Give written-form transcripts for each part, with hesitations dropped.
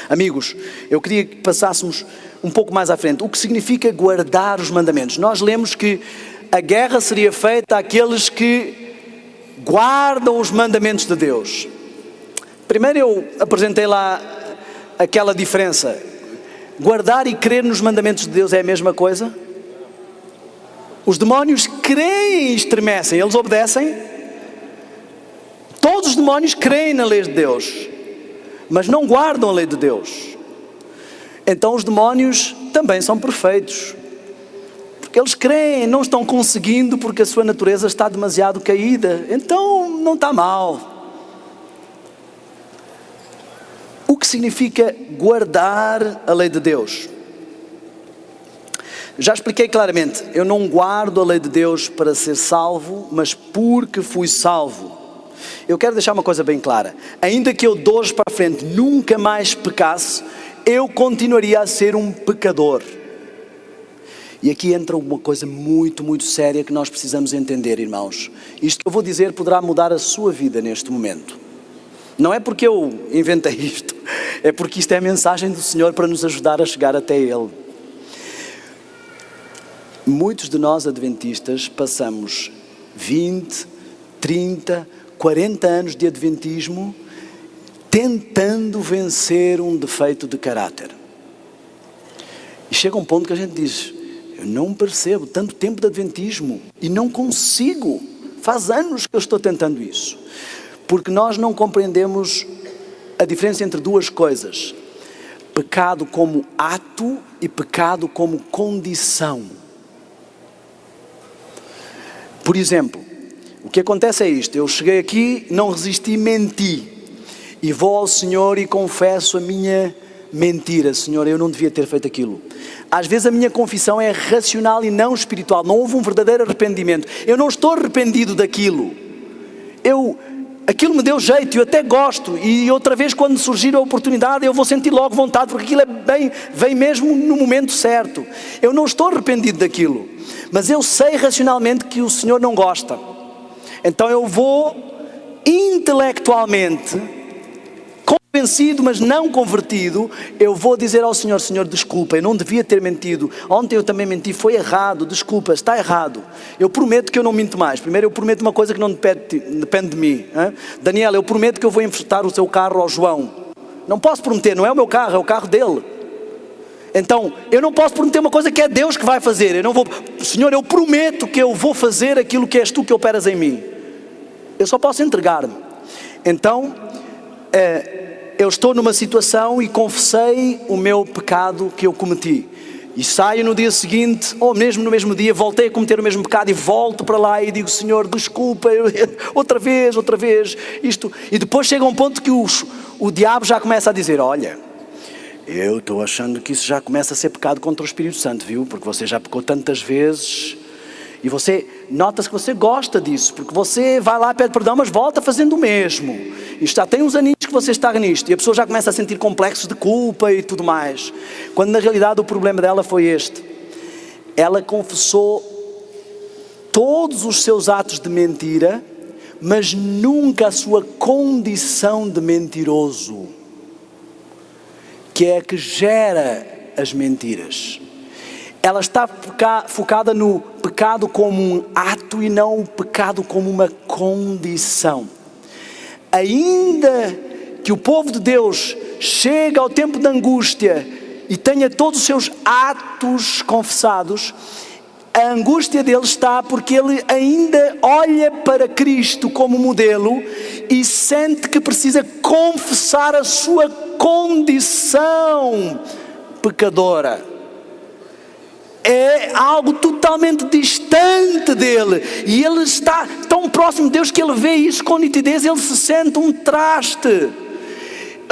Amigos, eu queria que passássemos um pouco mais à frente. O que significa guardar os mandamentos? Nós lemos que a guerra seria feita àqueles que guardam os mandamentos de Deus. Primeiro eu apresentei lá aquela diferença. Guardar e crer nos mandamentos de Deus é a mesma coisa? Os demónios creem e estremecem, eles obedecem. Todos os demónios creem na lei de Deus, mas não guardam a lei de Deus. Então os demónios também são perfeitos, porque eles creem, não estão conseguindo porque a sua natureza está demasiado caída, então não está mal. O que significa guardar a lei de Deus? Já expliquei claramente, eu não guardo a lei de Deus para ser salvo, mas porque fui salvo. Eu quero deixar uma coisa bem clara, ainda que eu de hoje para a frente nunca mais pecasse, eu continuaria a ser um pecador. E aqui entra uma coisa muito, muito séria que nós precisamos entender, irmãos. Isto que eu vou dizer poderá mudar a sua vida neste momento. Não é porque eu inventei isto, é porque isto é a mensagem do Senhor para nos ajudar a chegar até Ele. Muitos de nós adventistas passamos 20, 30, 40 anos de adventismo tentando vencer um defeito de caráter. E chega um ponto que a gente diz, eu não percebo tanto tempo de adventismo e não consigo, faz anos que eu estou tentando isso. Porque nós não compreendemos a diferença entre duas coisas, pecado como ato e pecado como condição. Por exemplo, o que acontece é isto, eu cheguei aqui, não resisti, menti, e vou ao Senhor e confesso a minha mentira, Senhor, eu não devia ter feito aquilo. Às vezes a minha confissão é racional e não espiritual, não houve um verdadeiro arrependimento, eu não estou arrependido daquilo, aquilo me deu jeito, eu até gosto, e outra vez quando surgir a oportunidade eu vou sentir logo vontade, porque aquilo vem mesmo no momento certo. Eu não estou arrependido daquilo, mas eu sei racionalmente que o Senhor não gosta. Então eu vou intelectualmente, convencido mas não convertido, eu vou dizer ao Senhor, Senhor, desculpa, eu não devia ter mentido, ontem eu também menti, foi errado, desculpa, está errado, eu prometo que eu não minto mais. Primeiro eu prometo uma coisa que não depende de mim, hein? Daniel, eu prometo que eu vou emprestar o seu carro ao João. Não posso prometer, não é o meu carro, é o carro dele. Então, eu não posso prometer uma coisa que é Deus que vai fazer. Eu não vou, Senhor, eu prometo que eu vou fazer aquilo que és tu que operas em mim. Eu só posso entregar-me. Então, eu estou numa situação e confessei o meu pecado que eu cometi. E saio no dia seguinte, ou mesmo no mesmo dia, voltei a cometer o mesmo pecado e volto para lá e digo, Senhor, desculpa, outra vez, isto. E depois chega um ponto que o diabo já começa a dizer, olha, eu estou achando que isso já começa a ser pecado contra o Espírito Santo, viu? Porque você já pecou tantas vezes e você nota-se que você gosta disso, porque você vai lá, pede perdão, mas volta fazendo o mesmo. E já tem uns aninhos que você está nisto e a pessoa já começa a sentir complexos de culpa e tudo mais. Quando na realidade o problema dela foi este. Ela confessou todos os seus atos de mentira, mas nunca a sua condição de mentiroso, que é a que gera as mentiras. Ela está focada no pecado como um ato e não o pecado como uma condição. Ainda que o povo de Deus chegue ao tempo de angústia e tenha todos os seus atos confessados, a angústia dele está porque ele ainda olha para Cristo como modelo e sente que precisa confessar a sua condição pecadora. É algo totalmente distante dele e ele está tão próximo de Deus que ele vê isso com nitidez, ele se sente um traste.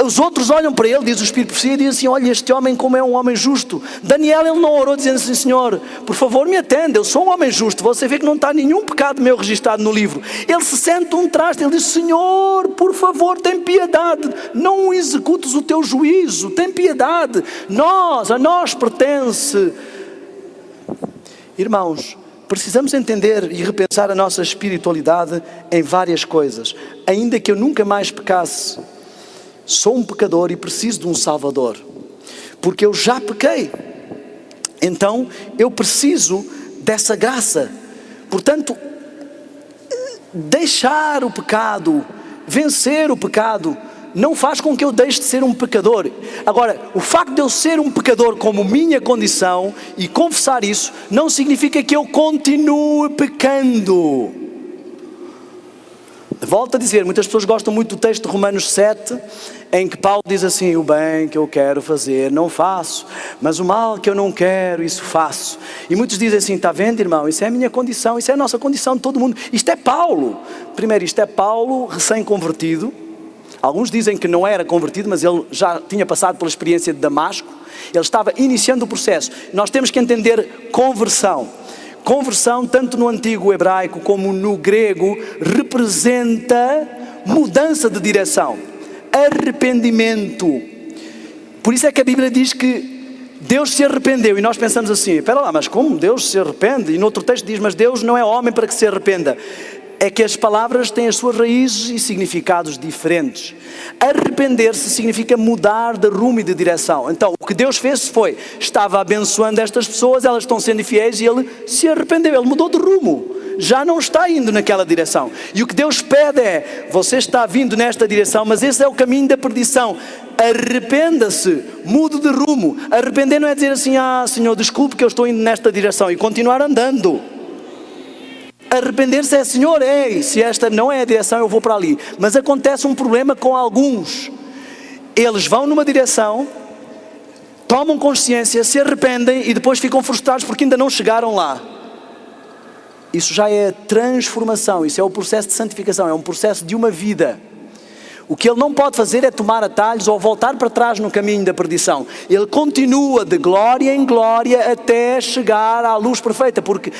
Os outros olham para ele, diz o Espírito de Profecia, e dizem assim, olha este homem como é um homem justo. Daniel, ele não orou dizendo assim, Senhor, por favor me atenda, eu sou um homem justo, você vê que não está nenhum pecado meu registrado no livro. Ele se sente um traste, ele diz, Senhor, por favor, tem piedade, não executes o teu juízo, tem piedade, a nós pertence. Irmãos, precisamos entender e repensar a nossa espiritualidade em várias coisas. Ainda que eu nunca mais pecasse, Sou um pecador e preciso de um Salvador, porque eu já pequei. Então eu preciso dessa graça. Portanto, deixar o pecado, vencer o pecado, não faz com que eu deixe de ser um pecador. Agora, o facto de eu ser um pecador como minha condição e confessar isso, não significa que eu continue pecando. Volto a dizer, muitas pessoas gostam muito do texto de Romanos 7, em que Paulo diz assim: o bem que eu quero fazer não faço, mas o mal que eu não quero, isso faço. E muitos dizem assim: está vendo, irmão, isso é a minha condição, isso é a nossa condição de todo mundo. Isto é Paulo. Primeiro, isto é Paulo recém-convertido. Alguns dizem que não era convertido, mas ele já tinha passado pela experiência de Damasco. Ele estava iniciando o processo. Nós temos que entender conversão. Conversão, tanto no antigo hebraico como no grego, representa mudança de direção, arrependimento. Por isso é que a Bíblia diz que Deus se arrependeu, e nós pensamos assim: espera lá, mas como Deus se arrepende? E no outro texto diz: mas Deus não é homem para que se arrependa. É que as palavras têm as suas raízes e significados diferentes. Arrepender-se significa mudar de rumo e de direção. Então o que Deus fez foi, estava abençoando estas pessoas, elas estão sendo infiéis, e Ele se arrependeu, Ele mudou de rumo, já não está indo naquela direção. E o que Deus pede é: você está vindo nesta direção, mas esse é o caminho da perdição. Arrependa-se, mude de rumo. Arrepender não é dizer assim: ah, Senhor, desculpe que eu estou indo nesta direção, e continuar andando. Arrepender-se é: Senhor, se esta não é a direção, eu vou para ali. Mas acontece um problema com alguns. Eles vão numa direção, tomam consciência, se arrependem e depois ficam frustrados porque ainda não chegaram lá. Isso já é transformação, isso é o processo de santificação, é um processo de uma vida. O que ele não pode fazer é tomar atalhos ou voltar para trás no caminho da perdição. Ele continua de glória em glória até chegar à luz perfeita, porque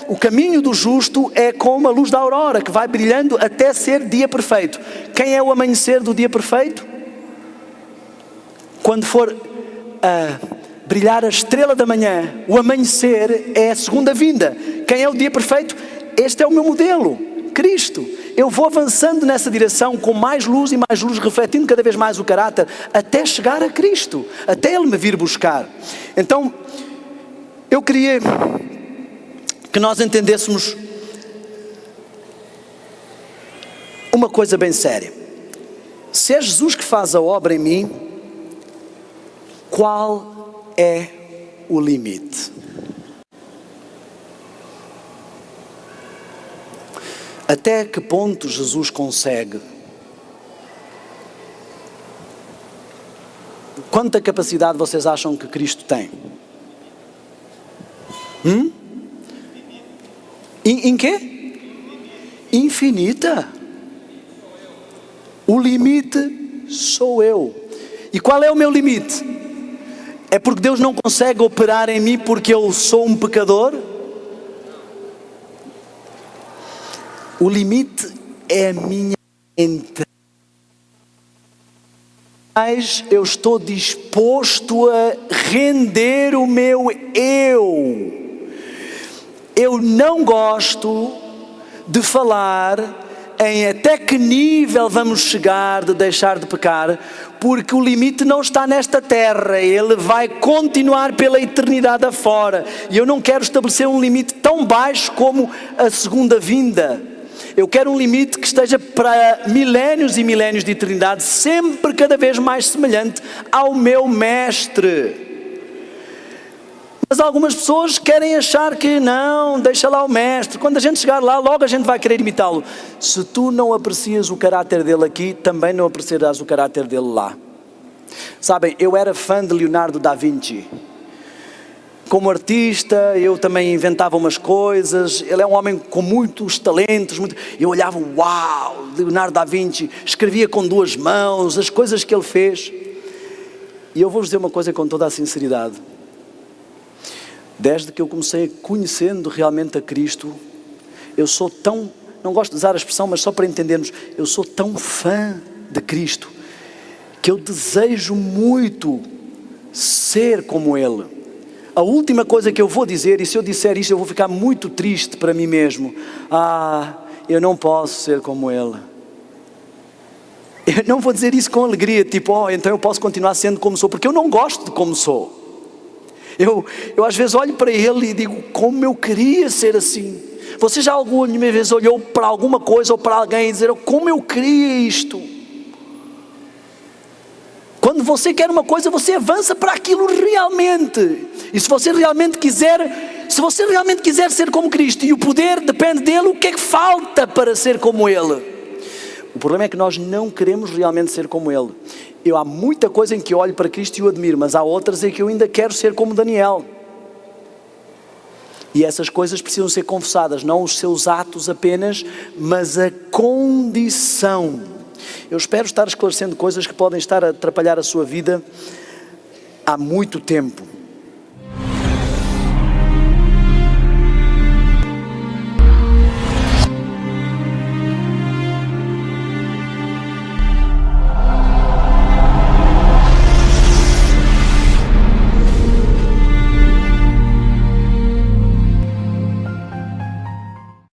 o caminho do justo é como a luz da aurora, que vai brilhando até ser dia perfeito. Quem é o amanhecer do dia perfeito? Quando for brilhar a estrela da manhã, o amanhecer é a segunda vinda. Quem é o dia perfeito? Este é o meu modelo, Cristo. Eu vou avançando nessa direção com mais luz e mais luz, refletindo cada vez mais o caráter, até chegar a Cristo, até Ele me vir buscar. Então, eu queria que nós entendêssemos uma coisa bem séria. Se é Jesus que faz a obra em mim, qual é o limite? Até que ponto Jesus consegue? Quanta capacidade vocês acham que Cristo tem? Em quê? Infinita. O limite sou eu. E qual é o meu limite? É porque Deus não consegue operar em mim porque eu sou um pecador? O limite é a minha entrega. Mas eu estou disposto a render o meu eu. Eu não gosto de falar em até que nível vamos chegar de deixar de pecar, porque o limite não está nesta terra, ele vai continuar pela eternidade afora. E eu não quero estabelecer um limite tão baixo como a segunda vinda. Eu quero um limite que esteja para milénios e milénios de eternidade, sempre cada vez mais semelhante ao meu mestre. Mas algumas pessoas querem achar que não, deixa lá o mestre. Quando a gente chegar lá, logo a gente vai querer imitá-lo. Se tu não aprecias o caráter dele aqui, também não apreciarás o caráter dele lá. Sabem, eu era fã de Leonardo da Vinci. Como artista, eu também inventava umas coisas. Ele é um homem com muitos talentos. Eu olhava, uau, Leonardo da Vinci, escrevia com 2 mãos, as coisas que ele fez. E eu vou-vos dizer uma coisa com toda a sinceridade. Desde que eu comecei conhecendo realmente a Cristo, eu sou tão, não gosto de usar a expressão, mas só para entendermos, eu sou tão fã de Cristo, que eu desejo muito ser como Ele. A última coisa que eu vou dizer, e se eu disser isto eu vou ficar muito triste para mim mesmo. Eu não posso ser como Ele. Eu não vou dizer isso com alegria, tipo, então eu posso continuar sendo como sou, porque eu não gosto de como sou. Eu às vezes olho para ele e digo, como eu queria ser assim. Você já alguma vez olhou para alguma coisa ou para alguém e dizer, como eu queria isto? Quando você quer uma coisa, você avança para aquilo realmente. E se você realmente quiser ser como Cristo, e o poder depende dele, o que é que falta para ser como ele? O problema é que nós não queremos realmente ser como ele. Há muita coisa em que eu olho para Cristo e o admiro, mas há outras em que eu ainda quero ser como Daniel. E essas coisas precisam ser confessadas, não os seus atos apenas, mas a condição. Eu espero estar esclarecendo coisas que podem estar a atrapalhar a sua vida há muito tempo.